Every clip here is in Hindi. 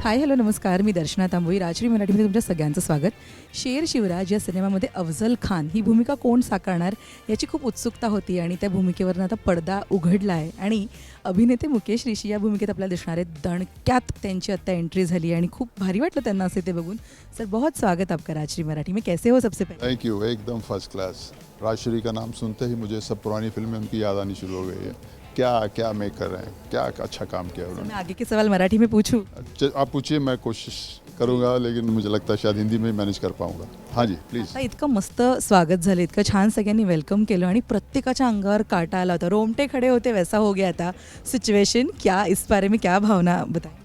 हाय हॅलो नमस्कार, मी दर्शना तांबोळी. राजश्री मराठीमध्ये तुमच्या सगळ्यांचं स्वागत. शेर शिवराज या सिनेमामध्ये अफजल खान ही भूमिका कोण साकारणार याची खूप उत्सुकता होती आणि त्या भूमिकेवरून आता पडदा उघडला आहे आणि अभिनेते मुकेश ऋषी या भूमिकेत आपल्याला दिसणार आहेत. दणक्यात त्यांची आत्ता एंट्री झाली आणि खूप भारी वाटलं त्यांना असे ते बघून. सर बहुत स्वागत आपका राजश्री मराठी में. कैसे हो सबसे पहले? थैंक यू, एकदम फर्स्ट क्लास. राजश्री का नाम सुनते ही मुझे सब पुरानी फिल्में उनकी याद आनी शुरू हो गई है. क्या क्या मेकर हैं, क्या अच्छा काम किया मैं उन्होंने. आगे के सवाल मराठी में पूछूं? आप पूछिए, मैं कोशिश करूँगा, लेकिन मुझे लगता है शायद हिंदी में ही मैनेज कर पाऊँगा. हाँ जी प्लीज़. आता इतकं मस्त स्वागत झालं, इतकं छान सगळ्यांनी वेलकम केलं आणि प्रत्येकाच्या अंगावर काटा आला होता, रोमटे खडे होते, वैसा हो गया था सिचुएशन. क्या इस बारे में क्या भावना बताएं?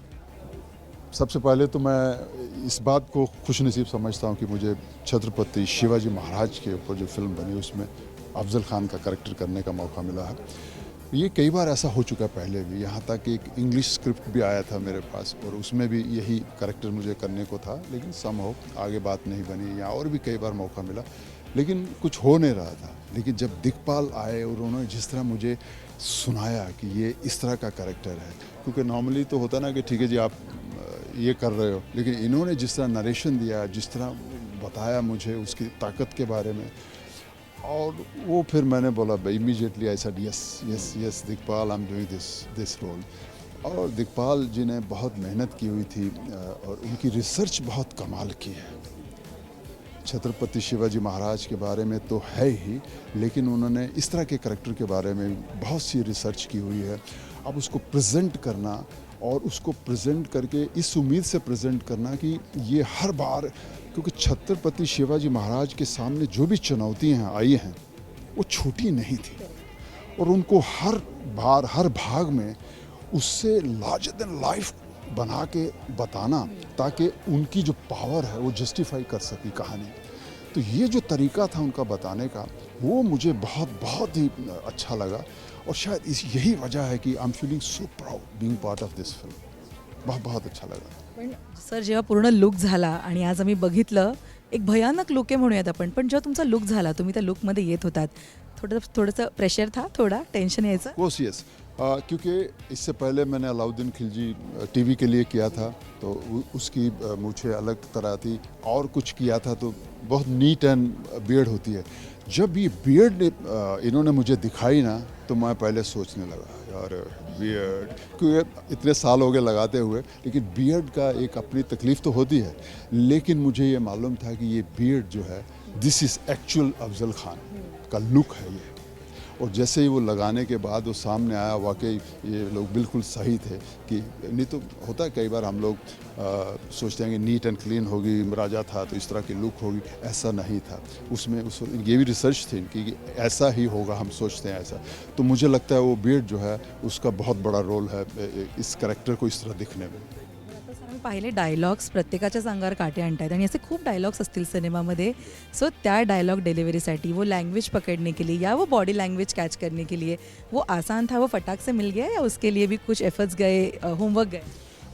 सबसे पहले तो मैं इस बात को खुशनसीब समझता हूँ कि मुझे छत्रपति शिवाजी महाराज के ऊपर जो फिल्म बनी उसमें अफजल खान का कैरेक्टर करने का मौका मिला है. ये कई बार ऐसा हो चुका है पहले भी, यहाँ तक कि एक इंग्लिश स्क्रिप्ट भी आया था मेरे पास और उसमें भी यही कैरेक्टर मुझे करने को था, लेकिन समहाउ आगे बात नहीं बनी. यहाँ और भी कई बार मौका मिला लेकिन कुछ हो नहीं रहा था. लेकिन जब दिक्पाल आए और उन्होंने जिस तरह मुझे सुनाया कि ये इस तरह का कैरेक्टर है, क्योंकि नॉर्मली तो होता ना कि ठीक है जी आप ये कर रहे हो, लेकिन इन्होंने जिस तरह नरेशन दिया, जिस तरह बताया मुझे उसकी ताकत के बारे में, और वो फिर मैंने बोला immediately I said yes yes yes Dikpal, I am doing this role. और दिक्पाल जी ने बहुत मेहनत की हुई थी और उनकी रिसर्च बहुत कमाल की है. छत्रपति शिवाजी महाराज के बारे में तो है ही, लेकिन उन्होंने इस तरह के करैक्टर के बारे में बहुत सी रिसर्च की हुई है. अब उसको प्रेजेंट करना और उसको प्रेजेंट करके इस उम्मीद से प्रेजेंट करना कि ये हर बार, क्योंकि छत्रपति शिवाजी महाराज के सामने जो भी चुनौतियाँ आई हैं वो छोटी नहीं थी और उनको हर बार हर भाग में उससे लार्जर देन लाइफ बना के बताना ताकि उनकी जो पावर है वो जस्टिफाई कर सकी कहानी. तो ये जो तरीका था उनका बताने का वो मुझे बहुत बहुत ही अच्छा लगा और शायद यही वजह है कि I am feeling so proud being part of this film. बहुत बहुत अच्छा लगा. पण सर जेव्हा पूर्ण लुक झाला आणि आज आम्ही बघितलं, एक भयानक लुक आहे म्हणूयात आपण, पण जेव्हा तुमचा लुक झाला, तुम्ही त्या लुकमध्ये येत होतात, थोडंसं प्रेशर था, थोड़ा टेंशन यायचं? कोर्स यस, क्योंकि इससे पहले मैंने अलाउद्दीन खिलजी टीवी के लिए किया था तो उसकी मूछें अलग तरह थी और कुछ किया था तो बहुत नीट एंड बियर्ड होती है. जब ये बियर्ड इन्होंने मुझे दिखाई ना तो मैं पहले सोचने लगा यार बियर्ड, क्योंकि इतने साल हो गए लगाते हुए, लेकिन बियर्ड का एक अपनी तकलीफ़ तो होती है, लेकिन मुझे ये मालूम था कि ये बियर्ड जो है this is actual Afzal Khan का लुक है ये. और जैसे ही वो लगाने के बाद वो सामने आया, वाकई ये लोग बिल्कुल सही थे कि नहीं तो होता है कई बार हम लोग सोचते हैं कि नीट एंड क्लीन होगी, राजा था तो इस तरह की लुक होगी, ऐसा नहीं था. उसमें ये भी रिसर्च थी कि ऐसा ही होगा, हम सोचते हैं ऐसा. तो मुझे लगता है वो बियर्ड जो है उसका बहुत बड़ा रोल है इस करेक्टर को इस तरह दिखने में. आम्ही पाहिले डायलॉग्स प्रत्येकाच्याच अंगावर काटे आणतायत आणि असे खूप डायलॉग्स असतील सिनेमामध्ये. सो त्या डायलॉग डिलीवरी वो लैंग्वेज पकड़ने के लिए या वो बॉडी लैंग्वेज कैच करने के लिए वो आसान था, वो फटाक से मिल गया या उसके लिए भी कुछ एफर्ट्स गए, होमवर्क गए?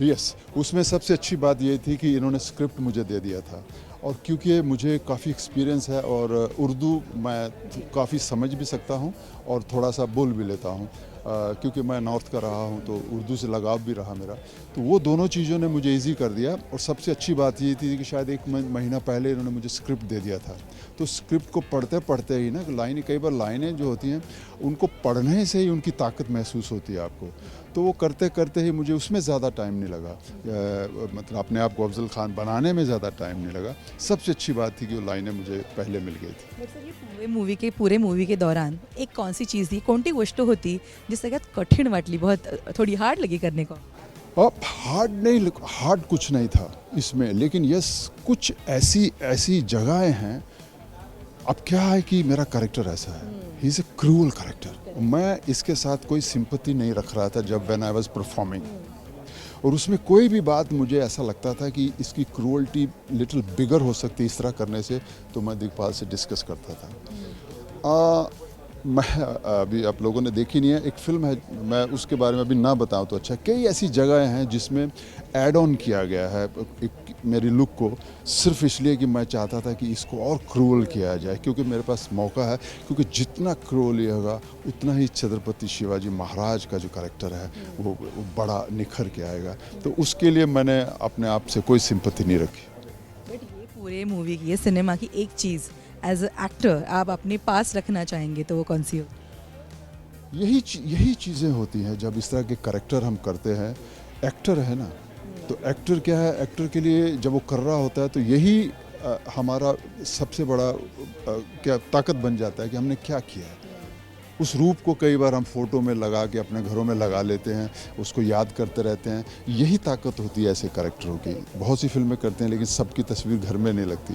यस, उसमें सबसे अच्छी बात ये थी कि इन्होंने स्क्रिप्ट मुझे दे दिया था और क्योंकि मुझे काफ़ी एक्सपीरियंस है और उर्दू मैं काफ़ी समझ भी सकता हूँ और थोड़ा सा बोल भी लेता हूँ, क्योंकि मैं नॉर्थ का रहा हूँ तो उर्दू से लगाव भी रहा मेरा. तो वो दोनों चीज़ों ने मुझे इजी कर दिया और सबसे अच्छी बात ये थी कि शायद एक महीना पहले इन्होंने मुझे स्क्रिप्ट दे दिया था. तो स्क्रिप्ट को पढ़ते पढ़ते ही ना कई बार लाइनें जो होती हैं उनको पढ़ने से ही उनकी ताकत महसूस होती है आपको. तो वो करते करते ही मुझे उसमें ज़्यादा टाइम नहीं लगा, मतलब अपने आप को अफजल खान बनाने में ज़्यादा टाइम नहीं लगा. सबसे अच्छी बात थी कि वो लाइनें मुझे पहले मिल गई थी. सर ये पूरे मूवी के दौरान एक कौन सी चीज़ थी, कोणती गोष्ट होती जी सगळ्यात कठीण वाटली, बहुत थोड़ी हार्ड लगी करने को? अब हार्ड कुछ नहीं था इसमें, लेकिन यस कुछ ऐसी जगहें हैं. अब क्या है कि मेरा कैरेक्टर ऐसा है, he is a cruel character. मैं इसके साथ कोई सिंपैथी नहीं रख रहा था जब व्हेन आई वाज परफॉर्मिंग, और उसमें कोई भी बात मुझे ऐसा लगता था कि इसकी क्रूअल्टी लिटिल बिगर हो सकती इस तरह करने से, तो मैं दिग्पाल से डिस्कस करता था. मैं अभी आप लोगों ने देखी नहीं है, एक फ़िल्म है, मैं उसके बारे में अभी ना बताऊं तो अच्छा. कई ऐसी जगहें हैं जिसमें ऐड ऑन किया गया है, एक मेरी लुक को सिर्फ इसलिए कि मैं चाहता था कि इसको और क्रूअल किया जाए, क्योंकि मेरे पास मौका है, क्योंकि जितना क्रूअल ये होगा उतना ही छत्रपति शिवाजी महाराज का जो कैरेक्टर है वो बड़ा निखर के आएगा। तो उसके लिए मैंने अपने आप से कोई सिंपैथी नहीं रखी। बट ये पूरे मूवी की, ये सिनेमा की एक चीज़ एज अ एक्टर आप अपने पास रखना चाहेंगे तो वो कौन सी हो? यही चीज़ें होती हैं जब इस तरह के कैरेक्टर हम करते हैं। एक्टर है ना, तो एक्टर क्या है, एक्टर के लिए जब वो कर रहा होता है तो यही हमारा सबसे बड़ा क्या ताकत बन जाता है कि हमने क्या किया है। उस रूप को कई बार हम फोटो में लगा के अपने घरों में लगा लेते हैं, उसको याद करते रहते हैं। यही ताकत होती है ऐसे कैरेक्टरों की। बहुत सी फिल्में करते हैं लेकिन सबकी तस्वीर घर में नहीं लगती,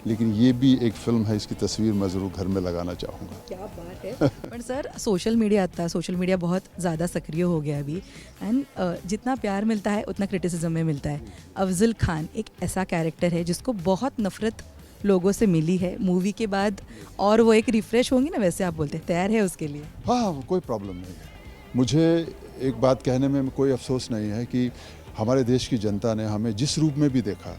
लेकिन ये भी एक फिल्म है, इसकी तस्वीर मैं ज़रूर घर में लगाना चाहूँगा। क्या बात है। पण सर सोशल मीडिया आता है, सोशल मीडिया बहुत ज़्यादा सक्रिय हो गया अभी एंड जितना प्यार मिलता है उतना क्रिटिसिज्म में मिलता है। अफजल खान एक ऐसा कैरेक्टर है जिसको बहुत नफरत लोगों से मिली है मूवी के बाद, और वो एक रिफ्रेश होंगी ना, वैसे आप बोलते हैं तैयार है उसके लिए? हाँ, कोई प्रॉब्लम नहीं है। मुझे एक बात कहने में कोई अफसोस नहीं है कि हमारे देश की जनता ने हमें जिस रूप में भी देखा,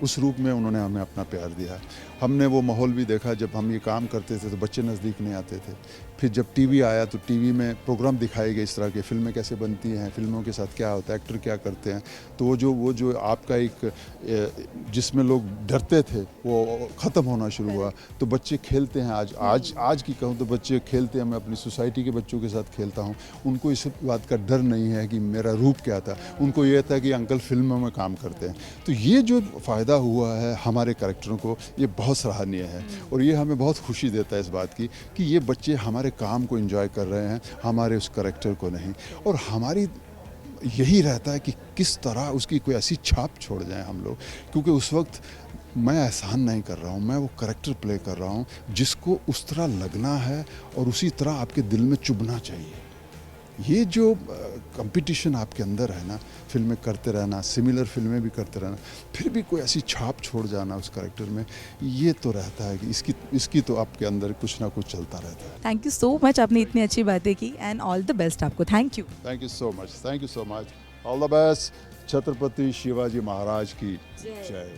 उस रूप में उन्होंने हमें अपना प्यार दिया। हमने वो माहौल भी देखा, जब हम ये काम करते थे तो बच्चे नज़दीक नहीं आते थे। फिर जब टीवी आया तो टीवी में प्रोग्राम दिखाए गए इस तरह के, फिल्में कैसे बनती हैं, फिल्मों के साथ क्या होता है, एक्टर क्या करते हैं। तो वो जो आपका एक जिसमें लोग डरते थे वो ख़त्म होना शुरू हुआ। तो बच्चे खेलते हैं, आज की कहूँ तो बच्चे खेलते हैं। मैं अपनी सोसाइटी के बच्चों के साथ खेलता हूँ, उनको इस बात का डर नहीं है कि मेरा रूप क्या था। उनको ये था कि अंकल फिल्मों में काम करते हैं। तो ये जो फ़ायदा हुआ है हमारे कैरेक्टरों को, ये बहुत सराहनीय है और ये हमें बहुत खुशी देता है इस बात की कि ये बच्चे हमारे काम को एंजॉय कर रहे हैं, हमारे उस कैरेक्टर को नहीं। और हमारी यही रहता है कि किस तरह उसकी कोई ऐसी छाप छोड़ जाएं हम लोग, क्योंकि उस वक्त मैं एहसान नहीं कर रहा हूँ, मैं वो कैरेक्टर प्ले कर रहा हूँ जिसको उस तरह लगना है और उसी तरह आपके दिल में चुभना चाहिए। ये जो कंपटीशन आपके अंदर है ना, फिल्में करते रहना, सिमिलर फिल्में भी करते रहना, फिर भी कोई ऐसी छाप छोड़ जाना उस कैरेक्टर में, ये तो रहता है कि इसकी तो आपके अंदर कुछ ना कुछ चलता रहता है। थैंक यू सो मच, आपने इतनी अच्छी बातें की एंड ऑल द बेस्ट आपको। Thank you. Thank you so much, thank you so much. All the best. Chhatrapati Shivaji Maharaj की जय।